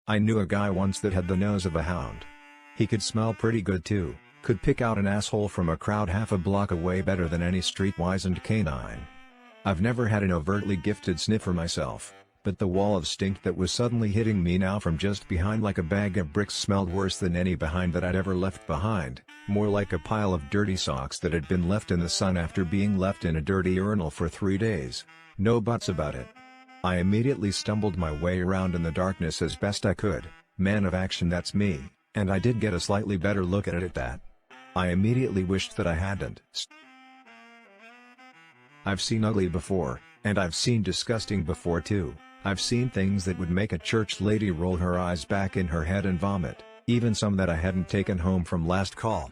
I knew a guy once that had the nose of a hound. He could smell pretty good too, could pick out an asshole from a crowd half a block away better than any street-wizened canine. I've never had an overtly gifted sniffer myself, but the wall of stink that was suddenly hitting me now from just behind like a bag of bricks smelled worse than any behind that I'd ever left behind, more like a pile of dirty socks that had been left in the sun after being left in a dirty urinal for 3 days. No buts about it. I immediately stumbled my way around in the darkness as best I could, man of action that's me, and I did get a slightly better look at it at that. I immediately wished that I hadn't. I've seen ugly before, and I've seen disgusting before too. I've seen things that would make a church lady roll her eyes back in her head and vomit, even some that I hadn't taken home from last call.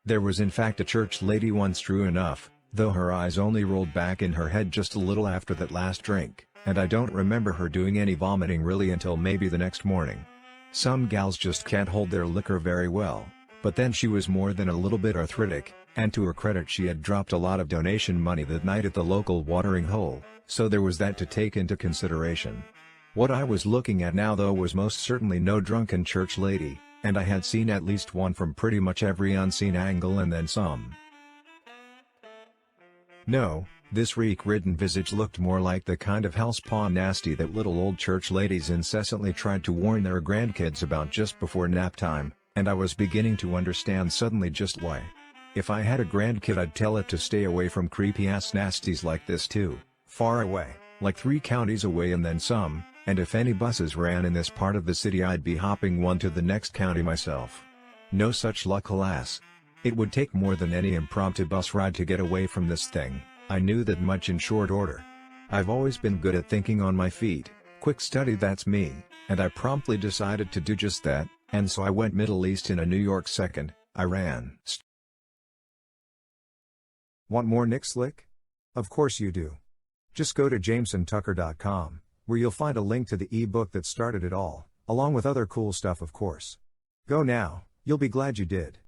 There was in fact a church lady once, true enough, though her eyes only rolled back in her head just a little after that last drink, and I don't remember her doing any vomiting really until maybe the next morning. Some gals just can't hold their liquor very well, but then she was more than a little bit arthritic, and to her credit she had dropped a lot of donation money that night at the local watering hole, so there was that to take into consideration. What I was looking at now though was most certainly no drunken church lady, and I had seen at least one from pretty much every unseen angle and then some. No, this reek-ridden visage looked more like the kind of hellspawn nasty that little old church ladies incessantly tried to warn their grandkids about just before nap time, and I was beginning to understand suddenly just why. If I had a grandkid I'd tell it to stay away from creepy-ass nasties like this too, far away, like 3 counties away and then some, and if any buses ran in this part of the city I'd be hopping one to the next county myself. No such luck, alas. It would take more than any impromptu bus ride to get away from this thing. I knew that much in short order. I've always been good at thinking on my feet, quick study that's me, and I promptly decided to do just that, and so I went Middle East in a New York second. I ran. Want more Nick Slick? Of course you do. Just go to jamesontucker.com, where you'll find a link to the ebook that started it all, along with other cool stuff of course. Go now, you'll be glad you did.